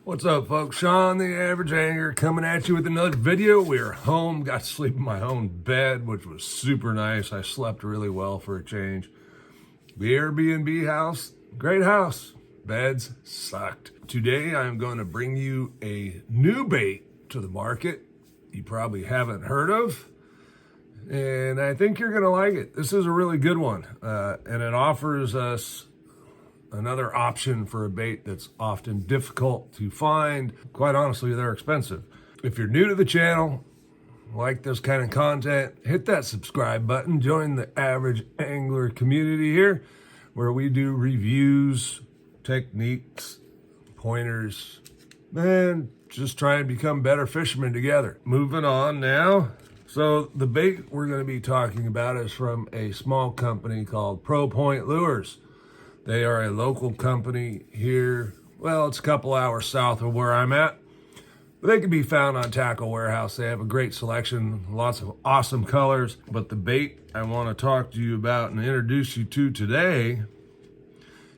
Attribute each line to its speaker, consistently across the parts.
Speaker 1: What's up, folks? Sean, the average angler, coming at you with another video. We're home, got to sleep in my own bed, which was super nice. I slept really well for a change. The Airbnb house, great house. Beds sucked. Today, I'm going to bring you a new bait to the market you probably haven't heard of, and I think you're going to like it. This is a really good one, and it offers us another option for a bait that's often difficult to find. Quite honestly, they're expensive. If you're new to the channel, like this kind of content, hit that subscribe button. Join the average angler community here, where we do reviews, techniques, pointers, and just try and become better fishermen together. Moving on now. So the bait we're going to be talking about is from a small company called Pro Point Lures. They are a local company here. Well, it's a couple hours south of where I'm at. But they can be found on Tackle Warehouse. They have a great selection, lots of awesome colors. But the bait I want to talk to you about and introduce you to today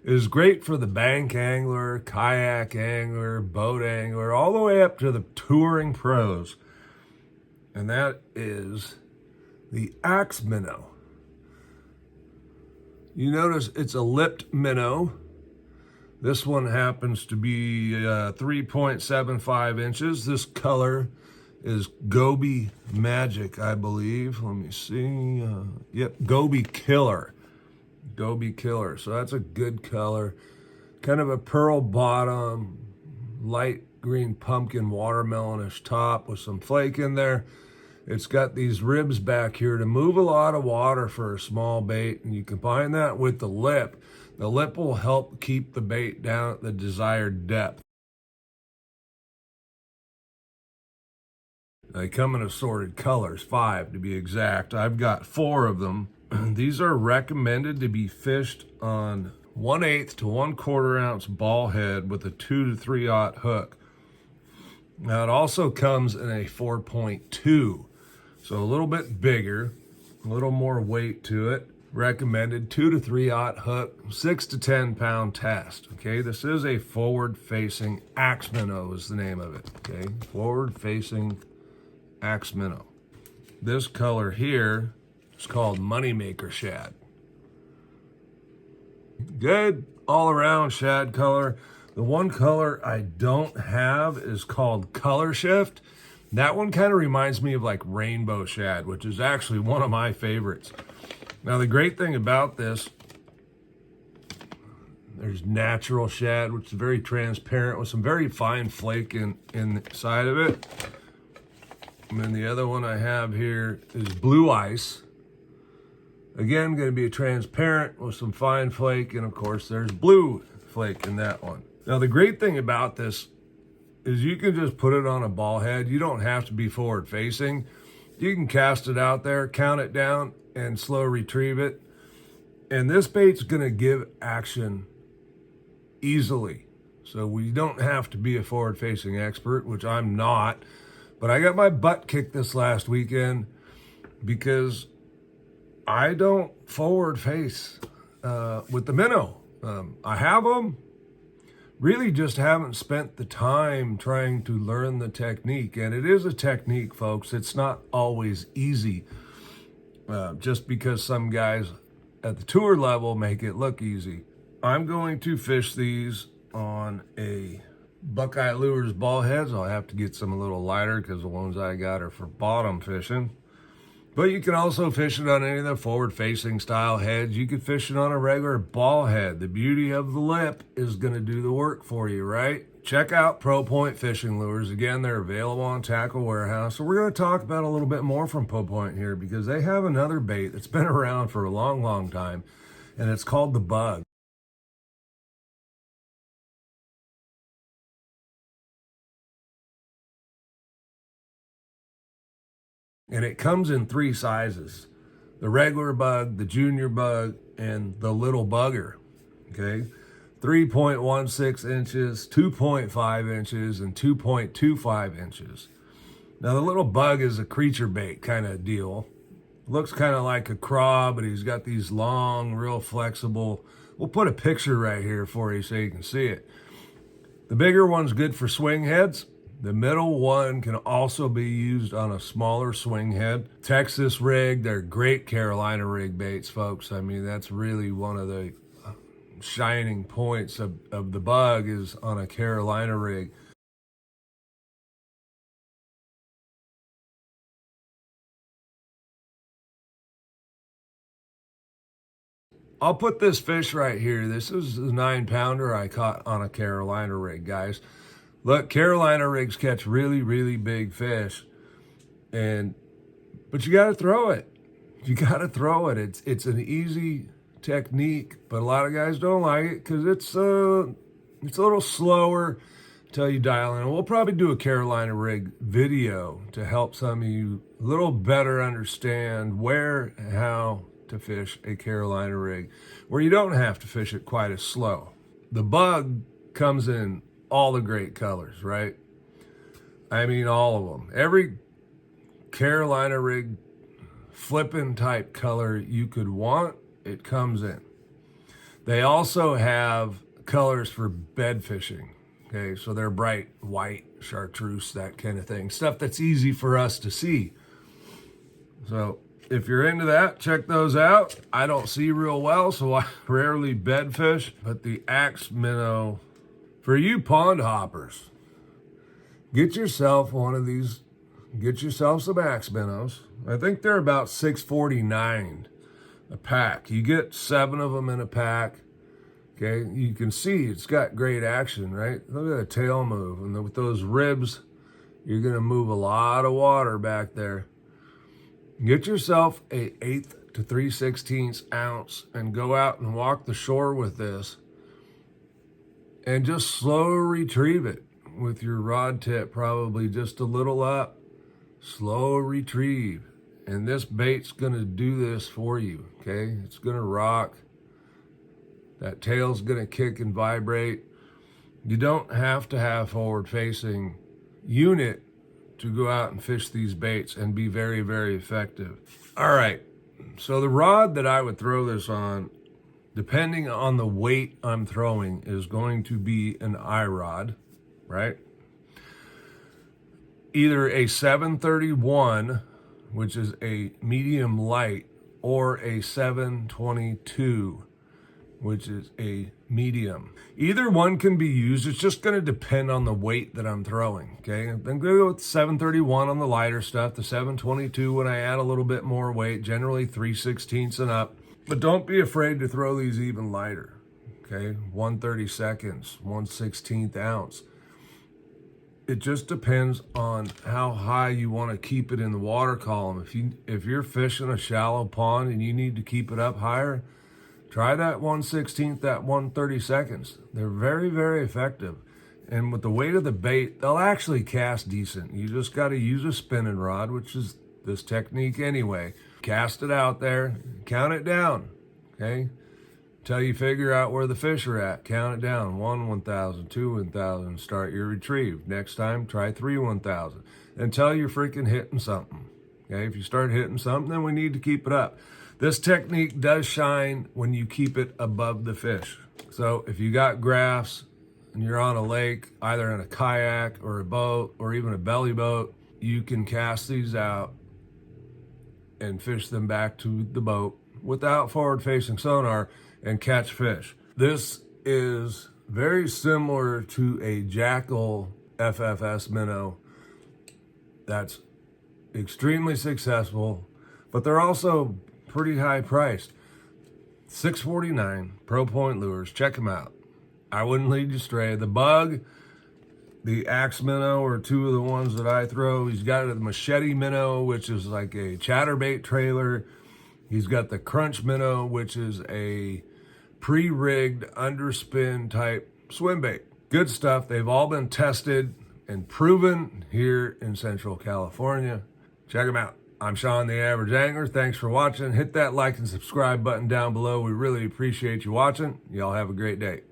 Speaker 1: is great for the bank angler, kayak angler, boat angler, all the way up to the touring pros. And that is the axe minnow. You notice it's a lipped minnow. This one happens to be 3.75 inches. This color is Goby Magic, I believe. Let me see. Yep, Goby Killer. Goby Killer. So that's a good color. Kind of a pearl bottom, light green pumpkin watermelonish top with some flake in there. It's got these ribs back here to move a lot of water for a small bait, and you combine that with the lip. The lip will help keep the bait down at the desired depth. They come in assorted colors, 5 to be exact. I've got 4 of them. These are recommended to be fished on 1/8 to 1/4 ounce ball head with a 2 to 3/0 hook. Now it also comes in a 4.2. So a little bit bigger, a little more weight to it. Recommended 2 to 3/0 hook, 6 to 10 pound test. Okay, this is a forward facing axe minnow is the name of it. Okay, forward facing axe minnow. This color here is called Moneymaker Shad. Good all around shad color. The one color I don't have is called Color Shift. That one kind of reminds me of like rainbow shad, which is actually one of my favorites. Now, the great thing about this, there's natural shad, which is very transparent with some very fine flake inside of it. And then the other one I have here is Blue Ice. Again, going to be a transparent with some fine flake. And of course, there's blue flake in that one. Now, the great thing about this is you can just put it on a ball head. You don't have to be forward facing. You can cast it out there, count it down, and slow retrieve it. And this bait's gonna give action easily. So we don't have to be a forward facing expert, which I'm not. But I got my butt kicked this last weekend because I don't forward face with the minnow. I have them. Really just haven't spent the time trying to learn the technique. And it is a technique, folks. It's not always easy. Just because some guys at the tour level make it look easy. I'm going to fish these on a Buckeye Lures ball heads. I'll have to get some a little lighter because the ones I got are for bottom fishing. But you can also fish it on any of the forward-facing style heads. You could fish it on a regular ball head. The beauty of the lip is going to do the work for you, right? Check out Pro Point Fishing Lures. Again, they're available on Tackle Warehouse. So we're going to talk about a little bit more from Pro Point here because they have another bait that's been around for a long, long time, and it's called the bug. And it comes in 3 sizes: the regular bug, the junior bug, and the little bugger. Okay, 3.16 inches, 2.5 inches, and 2.25 inches. Now the little bug is a creature bait kind of deal. Looks kind of like a craw, but he's got these long, real flexible. We'll put a picture right here for you so you can see it. The bigger one's good for swing heads. The middle one can also be used on a smaller swing head. Texas rig, they're great Carolina rig baits, folks. I mean, that's really one of the shining points of the bug is on a Carolina rig. I'll put this fish right here. This is the 9-pounder I caught on a Carolina rig, guys. Look, Carolina rigs catch really, really big fish, but you got to throw it. You got to throw it. It's an easy technique, but a lot of guys don't like it because it's a little slower until you dial in. We'll probably do a Carolina rig video to help some of you a little better understand where and how to fish a Carolina rig, where you don't have to fish it quite as slow. The bug comes in all the great colors, right? I mean, all of them. Every Carolina rig flipping type color you could want, it comes in. They also have colors for bed fishing. Okay, so they're bright white, chartreuse, that kind of thing. Stuff that's easy for us to see. So if you're into that, check those out. I don't see real well, so I rarely bed fish, but the axe minnow, for you pond hoppers, get yourself one of these, get yourself some axe minnows. I think they're about $6.49 a pack. You get 7 of them in a pack. Okay, you can see it's got great action, right? Look at the tail move. And with those ribs, you're gonna move a lot of water back there. Get yourself a 1/8 to 3/16 ounce and go out and walk the shore with this. And just slow retrieve it with your rod tip, probably just a little up. Slow retrieve. And this bait's gonna do this for you, okay? It's gonna rock. That tail's gonna kick and vibrate. You don't have to have forward-facing unit to go out and fish these baits and be very, very effective. All right, so the rod that I would throw this on, depending on the weight I'm throwing, is going to be an eye rod, right? Either a 731, which is a medium light, or a 722, which is a medium. Either one can be used. It's just going to depend on the weight that I'm throwing, okay? I'm going to go with 731 on the lighter stuff, the 722 when I add a little bit more weight, generally 3/16 and up. But don't be afraid to throw these even lighter, okay? 1/32, 1/16 ounce. It just depends on how high you want to keep it in the water column. If you're fishing a shallow pond and you need to keep it up higher, try that 1/16, that 1/32. They're very, very effective. And with the weight of the bait, they'll actually cast decent. You just got to use a spinning rod, which is this technique anyway. Cast it out there, count it down, okay? Until you figure out where the fish are at. Count it down, 1 1,000, 2 1,000, start your retrieve. Next time, try 3 1,000, until you're freaking hitting something, okay? If you start hitting something, then we need to keep it up. This technique does shine when you keep it above the fish. So if you got graphs and you're on a lake, either in a kayak or a boat or even a belly boat, you can cast these out and fish them back to the boat without forward-facing sonar and catch fish. This is very similar to a Jackal FFS minnow that's extremely successful, but they're also pretty high priced. $6.49, Pro Point Lures. Check them out. I wouldn't lead you astray. The bug, the axe minnow are two of the ones that I throw. He's got a machete minnow, which is like a chatterbait trailer. He's got the crunch minnow, which is a pre-rigged underspin type swim bait. Good stuff. They've all been tested and proven here in Central California. Check them out. I'm Sean, the Average Angler. Thanks for watching. Hit that like and subscribe button down below. We really appreciate you watching. Y'all have a great day.